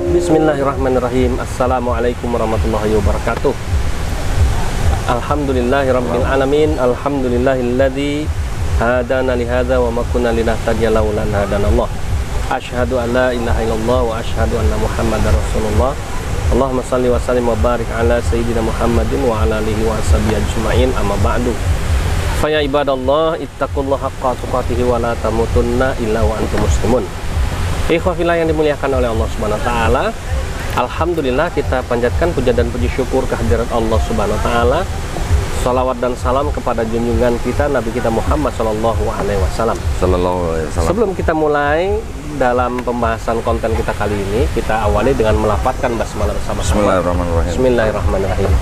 Bismillahirrahmanirrahim. Assalamualaikum warahmatullahi wabarakatuh. Alhamdulillahirabbil alamin. Alhamdulillahilladzi hadana li hadza wa ma kunna linahtadiya laula an hadanallah. Asyhadu an la ilaha illallah wa asyhadu anna Muhammadar Rasulullah. Allahumma shalli wa sallim wa barik ala sayyidina Muhammadin wa ala alihi wa sahbihi ajmain. Amma ba'du. Fa ya ibadallah ittaqullaha haqqa tuqatih wa la tamutunna illa wa antum muslimun. Ikhwafillah yang dimuliakan oleh Allah Subhanahu wa taala. Alhamdulillah kita panjatkan puja dan puji syukur kehadirat Allah Subhanahu wa taala. Salawat dan salam kepada junjungan kita Nabi kita Muhammad sallallahu alaihi wasallam. Sebelum kita mulai dalam pembahasan konten kita kali ini, kita awali dengan melafadzkan basmalah bersama-sama. Bismillahirrahmanirrahim. Bismillahirrahmanirrahim.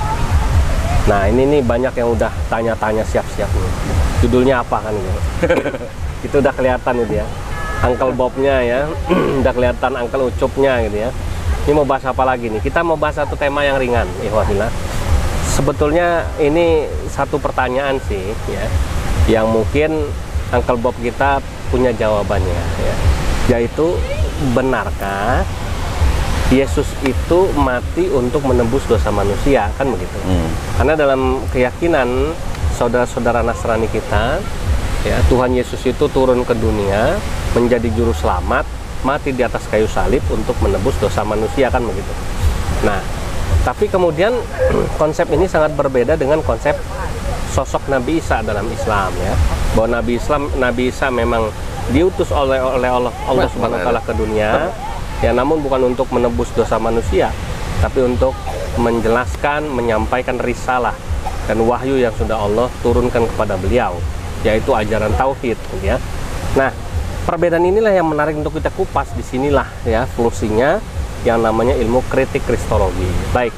Nah, ini nih banyak yang udah tanya-tanya siap-siap nih. Judulnya apa kan gitu. Itu udah kelihatan gitu ya. Uncle Bobnya ya, udah kelihatan Uncle Ucupnya gitu ya. Ini mau bahas apa lagi nih? Kita mau bahas satu tema yang ringan, ikhwafillah. Sebetulnya ini satu pertanyaan sih ya, yang mungkin Uncle Bob kita punya jawabannya ya. Yaitu, benarkah Yesus itu mati untuk menebus dosa manusia, kan begitu? Karena dalam keyakinan saudara-saudara Nasrani kita, ya, Tuhan Yesus itu turun ke dunia menjadi juru selamat, mati di atas kayu salib untuk menebus dosa manusia, kan begitu. Nah, tapi kemudian konsep ini sangat berbeda dengan konsep sosok Nabi Isa dalam Islam ya. Bahwa Nabi Isa memang diutus oleh Allah Subhanahu wa taala ke dunia ya, namun bukan untuk menebus dosa manusia, tapi untuk menjelaskan, menyampaikan risalah dan wahyu yang sudah Allah turunkan kepada beliau, yaitu ajaran tauhid ya. Nah, perbedaan inilah yang menarik untuk kita kupas. Disinilah ya fungsinya yang namanya ilmu kritik kristologi. Baik,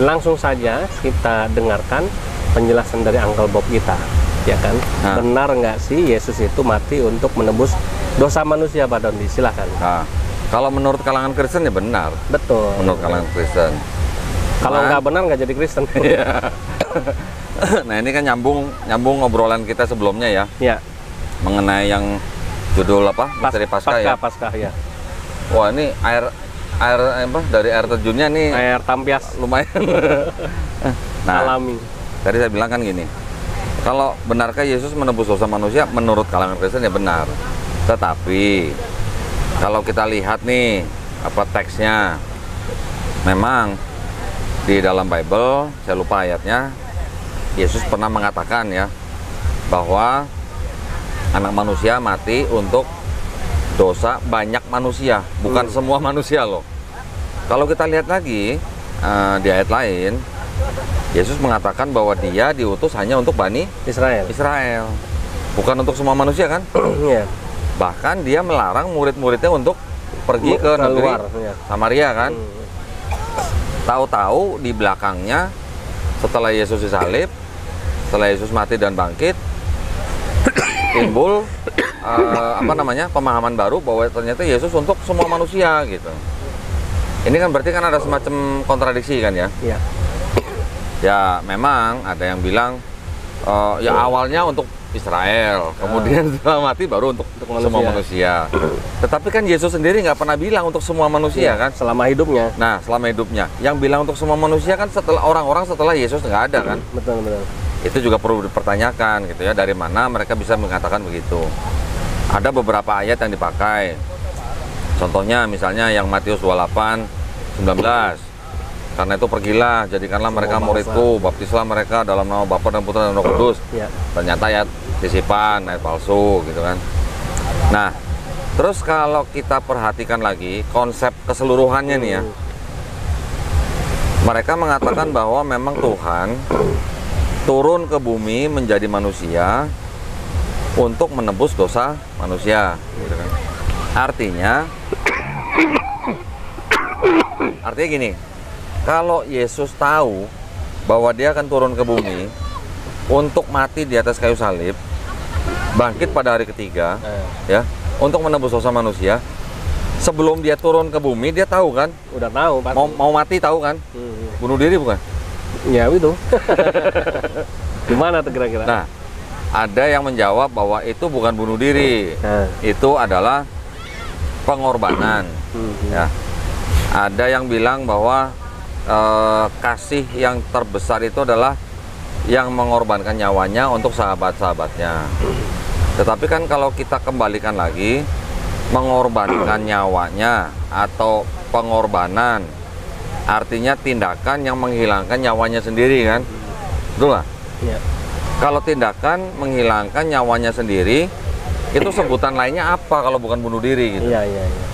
langsung saja kita dengarkan penjelasan dari Uncle Bob kita, ya kan? Benar nggak sih Yesus itu mati untuk menebus dosa manusia, Pak Dondi? Silahkan. Nah, kalau menurut kalangan Kristen ya benar. Betul. Menurut kalangan Kristen. Kalau nggak benar nggak jadi Kristen. Nah, ini kan nyambung obrolan kita sebelumnya ya. Ya. Mengenai yang judul apa? Misteri Paskah ya. Paskah ya. Wah, ini air apa? Dari air terjunnya nih. Air tampias lumayan. Nah, alami. Tadi saya bilang kan gini. Kalau benarkah Yesus menebus dosa manusia? Menurut kalangan Kristen ya benar. Tetapi kalau kita lihat nih apa teksnya, memang di dalam Bible, saya lupa ayatnya, Yesus pernah mengatakan ya bahwa anak manusia mati untuk dosa banyak manusia, bukan semua manusia loh. Kalau kita lihat lagi di ayat lain, Yesus mengatakan bahwa dia diutus hanya untuk Bani Israel, bukan untuk semua manusia kan? Bahkan dia melarang murid-muridnya untuk pergi ke negeri Samaria kan? Tahu-tahu di belakangnya, setelah Yesus disalib, setelah Yesus mati dan bangkit, timbul pemahaman baru bahwa ternyata Yesus untuk semua manusia gitu. Ini kan berarti kan ada semacam kontradiksi kan ya? Iya. Ya memang ada yang bilang ya awalnya untuk Israel, kemudian setelah mati baru untuk semua manusia. Tetapi kan Yesus sendiri nggak pernah bilang untuk semua manusia kan? Selama hidupnya. Nah, selama hidupnya. Yang bilang untuk semua manusia kan setelah orang-orang setelah Yesus nggak ada kan? Betul. Itu juga perlu dipertanyakan gitu ya, dari mana mereka bisa mengatakan begitu. Ada beberapa ayat yang dipakai. Contohnya misalnya yang Matius 28:19. Karena itu pergilah, jadikanlah mereka muridku, baptislah mereka dalam nama Bapa dan Putra dan Roh Kudus. Ternyata ayat titipan, ayat palsu gitu kan. Nah, terus kalau kita perhatikan lagi konsep keseluruhannya nih ya. Mereka mengatakan bahwa memang Tuhan turun ke bumi menjadi manusia untuk menebus dosa manusia gitu kan. Artinya gini, kalau Yesus tahu bahwa dia akan turun ke bumi untuk mati di atas kayu salib, bangkit pada hari ketiga ya, untuk menebus dosa manusia, sebelum dia turun ke bumi dia tahu kan? Udah tahu, Pak. Mau mati tahu kan? Bunuh diri bukan? Ya itu. Gimana tuh kira-kira? Nah, ada yang menjawab bahwa itu bukan bunuh diri, itu adalah pengorbanan. Ya. Ada yang bilang bahwa kasih yang terbesar itu adalah yang mengorbankan nyawanya untuk sahabat-sahabatnya. Tetapi kan kalau kita kembalikan lagi, mengorbankan nyawanya atau pengorbanan artinya tindakan yang menghilangkan nyawanya sendiri kan? Betul nggak? Iya. Kalau tindakan menghilangkan nyawanya sendiri, itu sebutan lainnya apa kalau bukan bunuh diri gitu? Iya,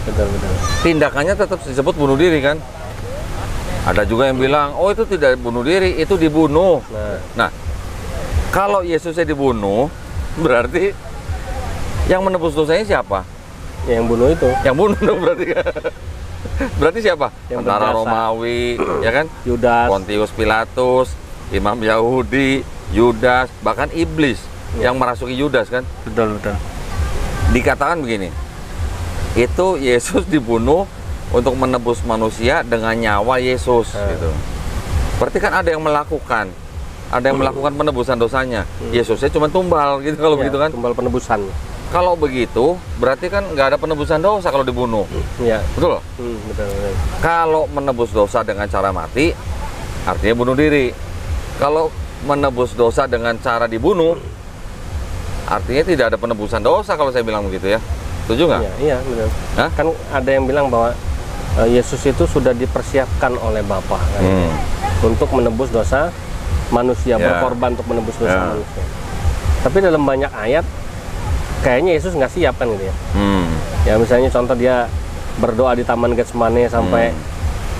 betul. Tindakannya tetap disebut bunuh diri kan? Ada juga yang bilang, oh itu tidak bunuh diri, itu dibunuh. Nah, kalau Yesusnya dibunuh, berarti yang menebus dosanya siapa? Yang bunuh itu. Yang bunuh dong berarti. Berarti siapa? Yang Tentara berjasa. Romawi, ya kan? Yudas. Pontius Pilatus, Imam Yahudi, Yudas, bahkan iblis yang merasuki Yudas kan? Betul. Dikatakan begini, itu Yesus dibunuh untuk menebus manusia dengan nyawa Yesus gitu. Berarti kan ada yang melakukan penebusan dosanya. Yesusnya cuma tumbal gitu kalau begitu kan? Tumbal penebusan. Kalau begitu, berarti kan nggak ada penebusan dosa kalau dibunuh. Iya. Betul? Betul. Kalau menebus dosa dengan cara mati, artinya bunuh diri. Kalau menebus dosa dengan cara dibunuh, artinya tidak ada penebusan dosa kalau saya bilang begitu ya. Setuju nggak? Iya, benar. Hah? Kan ada yang bilang bahwa Yesus itu sudah dipersiapkan oleh Bapa kan, untuk menebus dosa manusia, berkorban untuk menebus dosa manusia. Tapi dalam banyak ayat kayaknya Yesus nggak siap kan gitu ya. Ya misalnya contoh dia berdoa di Taman Getsemane sampai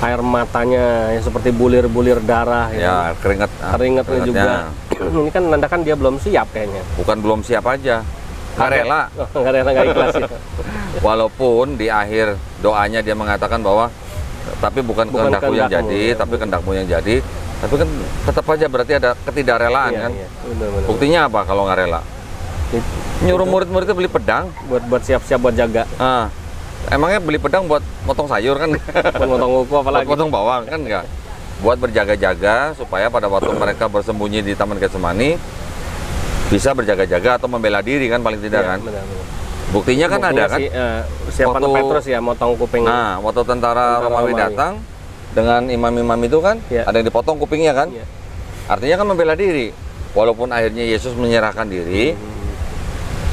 air matanya yang seperti bulir-bulir darah ya, keringatnya juga. Ini kan menandakan dia belum siap kayaknya. Bukan belum siap aja, nggak rela. Nggak rela, nggak ikhlas ya. Walaupun di akhir doanya dia mengatakan bahwa tapi bukan kehendakku yang jadi, tapi kehendakmu yang jadi. Tapi kan tetap aja berarti ada ketidakrelaan kan. Benar. Buktinya apa kalau nggak rela? Nyuruh murid-muridnya beli pedang buat siap-siap buat jaga. Emangnya beli pedang buat motong sayur kan? Buat motong kuku apalagi? Buat motong bawang kan enggak? Buat berjaga-jaga supaya pada waktu mereka bersembunyi di Taman Getsemani bisa berjaga-jaga atau membela diri kan paling tidak kan? Benar. Buktinya kan ada kan? Siapan Petrus ya motong kuping. Nah, waktu tentara Romawi datang dengan imam-imam itu kan, ada yang dipotong kupingnya kan? Artinya kan membela diri. Walaupun akhirnya Yesus menyerahkan diri,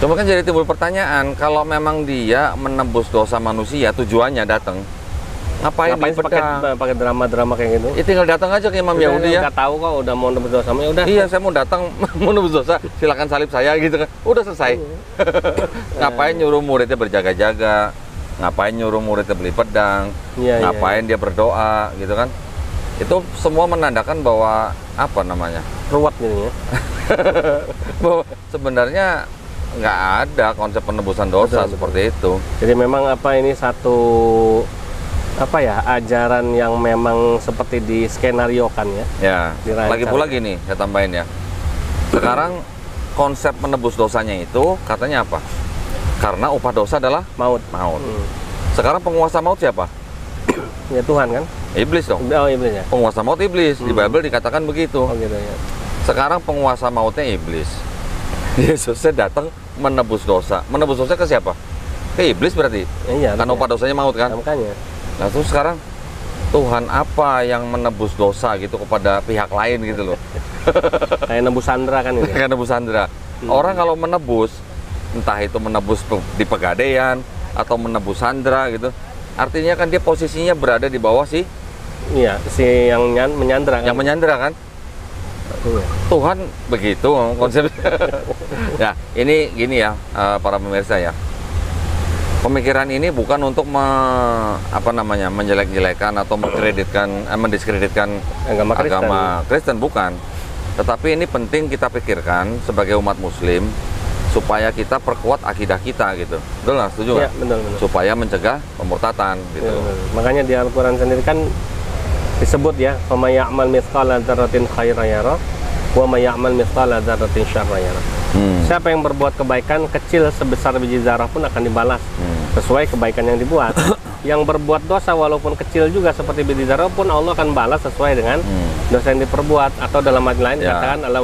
cuma kan jadi timbul pertanyaan, kalau memang dia menebus dosa manusia, tujuannya datang, ngapain pakai drama-drama kayak gitu? Ya tinggal datang aja ke Imam Yahudi ya. Udah tahu kok, udah mau nebus dosa, ya udah. Iya, saya mau datang mau nebus dosa, silakan salib saya gitu kan. Udah selesai. Ngapain nyuruh muridnya berjaga-jaga? Ngapain nyuruh muridnya beli pedang? Ngapain dia berdoa gitu kan? Itu semua menandakan bahwa apa namanya? Ruwet gitu ya. Bahwa sebenarnya nggak ada konsep penebusan dosa seperti itu. Jadi memang ini satu ajaran yang memang seperti di skenariokan ya. Ya. Lagi pula gini, saya tambahin ya. Sekarang konsep menebus dosanya itu katanya apa? Karena upah dosa adalah maut. Sekarang penguasa maut siapa? Ya Tuhan kan? Iblis dong. Oh, iblis ya. Penguasa maut iblis. Di Bible dikatakan begitu. Oh gitu ya. Sekarang penguasa mautnya iblis. Yesusnya datang menebus dosa. Menebus dosa ke siapa? Ke iblis berarti. Iya. Karena upah dosanya maut kan? Makanya. Nah terus sekarang Tuhan apa yang menebus dosa gitu kepada pihak lain gitu loh. Kayak nebus Sandra kan ini. Kayak nebus Sandra. Orang kalau menebus, entah itu menebus di Pegadaian atau menebus Sandra gitu, artinya kan dia posisinya berada di bawah si yang menyandra kan? Yang menyandra kan? Tuhan begitu konsepnya. Ya, ini gini ya para pemirsa ya. Pemikiran ini bukan untuk menjelek-jelekan atau mendiskreditkan agama Kristen, bukan. Tetapi ini penting kita pikirkan sebagai umat Muslim supaya kita perkuat akidah kita gitu. Betul nggak? Setuju nggak? Ya, betul. Supaya mencegah pemurtatan gitu. Ya, makanya di Al-Quran sendiri kan disebut ya, "Wa may ya'mal mithqala dzarratin khairan yarah wa may ya'mal mithqala dzarratin syarran yarah." Siapa yang berbuat kebaikan kecil sebesar biji zarah pun akan dibalas sesuai kebaikan yang dibuat. Yang berbuat dosa walaupun kecil juga seperti biji zarah pun Allah akan balas sesuai dengan dosa yang diperbuat. Atau dalam ayat lain dikatakan ala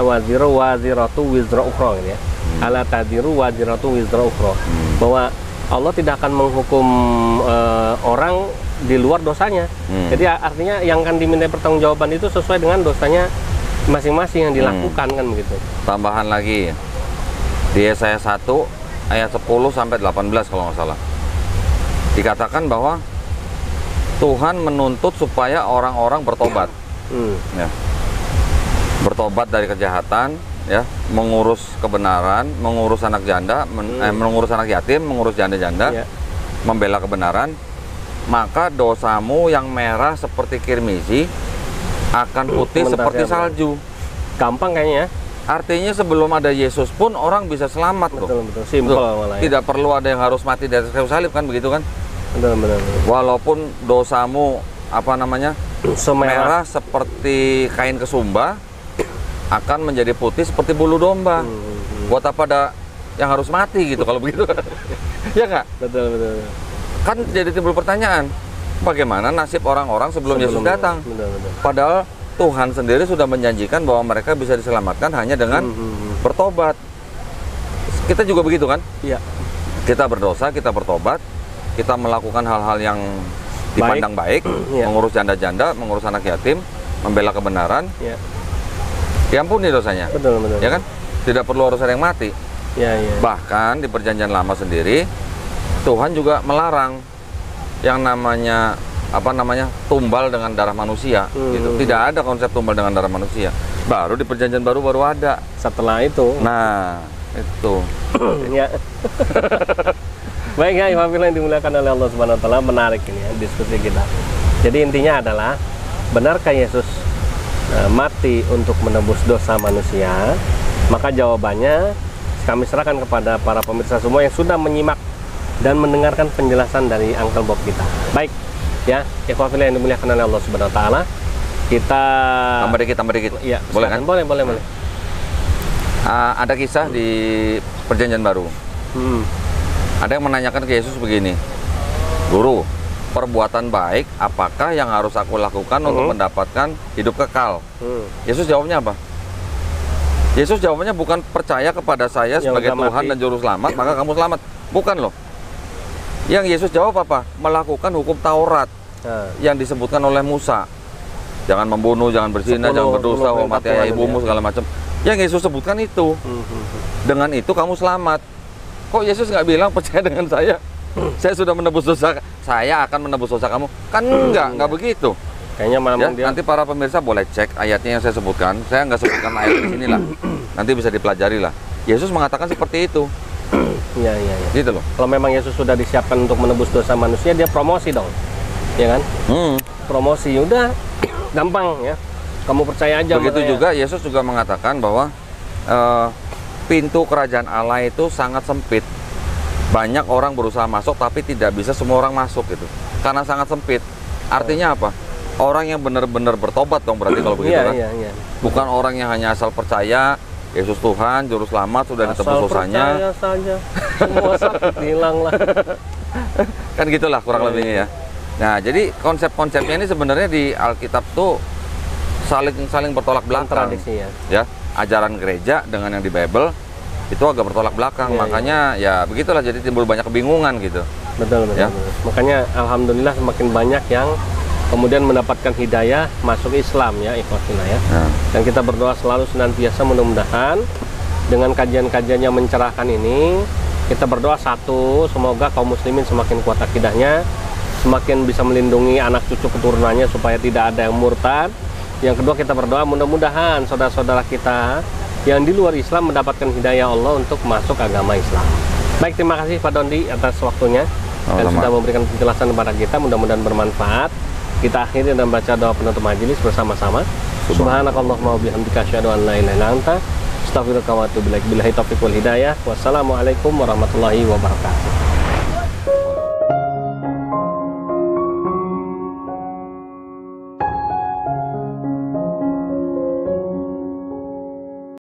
waziru waziratu wizra ukhra gitu ya. Ala tadiru waziratu wizra ukhra. Bahwa Allah tidak akan menghukum orang di luar dosanya. Jadi artinya yang akan diminta pertanggungjawaban itu sesuai dengan dosanya masing-masing yang dilakukan kan begitu. Tambahan lagi di Yesaya 1 ayat 10 sampai 18 kalau nggak salah. Dikatakan bahwa Tuhan menuntut supaya orang-orang bertobat. Ya. Bertobat dari kejahatan, ya, mengurus kebenaran, mengurus anak janda, mengurus anak yatim, mengurus janda-janda, membela kebenaran. Maka dosamu yang merah seperti kirmizi akan putih seperti salju. Gampang kayaknya ya. Artinya sebelum ada Yesus pun orang bisa selamat loh. Betul, simpel malah ya. Tidak perlu ada yang harus mati di atas kayu salib kan begitu kan? Benar. Walaupun dosamu merah seperti kain kesumba, akan menjadi putih seperti bulu domba. Buat apa ada yang harus mati gitu kalau begitu? Ya nggak? Betul. Kan jadi timbul pertanyaan, bagaimana nasib orang-orang sebelum Yesus datang? Betul. Padahal Tuhan sendiri sudah menjanjikan bahwa mereka bisa diselamatkan hanya dengan bertobat. Kita juga begitu kan? Iya. Kita berdosa, kita bertobat, kita melakukan hal-hal yang dipandang baik, mengurus janda-janda, mengurus anak yatim, membela kebenaran. Diampuni dosanya. Betul. Ya kan? Tidak perlu harus ada yang mati. Bahkan di Perjanjian Lama sendiri Tuhan juga melarang yang namanya tumbal dengan darah manusia gitu. Tidak ada konsep tumbal dengan darah manusia. Baru di Perjanjian Baru ada. Setelah itu. Nah, itu. Ya. Baik ya, Ikhwan yang dimuliakan oleh Allah Subhanahu wa taala, menarik ini ya diskusi kita. Jadi intinya adalah, benarkah Yesus mati untuk menebus dosa manusia? Maka jawabannya kami serahkan kepada para pemirsa semua yang sudah menyimak dan mendengarkan penjelasan dari Uncle Bob kita. Baik ya, ikhwan yang dimuliakan oleh Allah Subhanahu wa taala, kita tambah dikit. Ya, boleh kan? Boleh. Ada kisah di Perjanjian Baru. Ada yang menanyakan ke Yesus begini, Guru, perbuatan baik apakah yang harus aku lakukan untuk mendapatkan hidup kekal? Yesus jawabnya apa? Yesus jawabnya bukan percaya kepada saya sebagai Tuhan dan Juru Selamat, maka kamu selamat. Bukan loh. Yang Yesus jawab apa? Melakukan hukum Taurat yang disebutkan oleh Musa. Jangan membunuh, jangan berzina, jangan berdosa, hormati ayah ibumu, segala macam. Yang Yesus sebutkan itu. Dengan itu kamu selamat. Kok Yesus nggak bilang percaya dengan saya sudah menebus dosa, saya akan menebus dosa kamu? Kan nggak begitu. Kayaknya malam ya, nanti para pemirsa boleh cek ayatnya yang saya sebutkan. Saya nggak sebutkan ayat di sini lah. Nanti bisa dipelajari lah. Yesus mengatakan seperti itu. Iya. Gitu loh. Kalau memang Yesus sudah disiapkan untuk menebus dosa manusia, dia promosi dong, ya kan? Promosi, udah gampang ya. Kamu percaya aja. Begitu juga Yesus juga mengatakan bahwa pintu kerajaan Allah itu sangat sempit. Banyak orang berusaha masuk, tapi tidak bisa semua orang masuk gitu. Karena sangat sempit. Artinya apa? Orang yang benar-benar bertobat dong berarti kalau begitu kan? Iya. Bukan orang yang hanya asal percaya Yesus Tuhan, Juru Selamat, sudah ditebus dosanya. Asal percaya saja, semua sakit hilang lah. Kan gitulah kurang lebihnya ya. Nah, jadi konsep-konsepnya ini sebenarnya di Alkitab tuh saling bertolak belakang. Tradisi ya. Ya, ajaran gereja dengan yang di Bible itu agak bertolak belakang. Makanya ya begitulah, jadi timbul banyak kebingungan gitu. Betul. Makanya alhamdulillah semakin banyak yang kemudian mendapatkan hidayah masuk Islam ya, ikhwatilah ya. Dan kita berdoa selalu senantiasa, mudah-mudahan dengan kajian-kajian yang mencerahkan ini, kita berdoa satu, semoga kaum muslimin semakin kuat akidahnya, semakin bisa melindungi anak cucu keturunannya supaya tidak ada yang murtad. Yang kedua, kita berdoa mudah-mudahan saudara-saudara kita yang di luar Islam mendapatkan hidayah Allah untuk masuk agama Islam. Baik, terima kasih Pak Dondi atas waktunya dan sudah memberikan penjelasan kepada kita, mudah-mudahan bermanfaat. Kita akhiri dan baca doa penutup majelis bersama-sama. Subhanakallahumma wa bihamdika asyhadu an la ilaha illa anta astaghfiruka wa atubu ilaik. Billahi taufiq wal hidayah. Wassalamualaikum warahmatullahi wabarakatuh.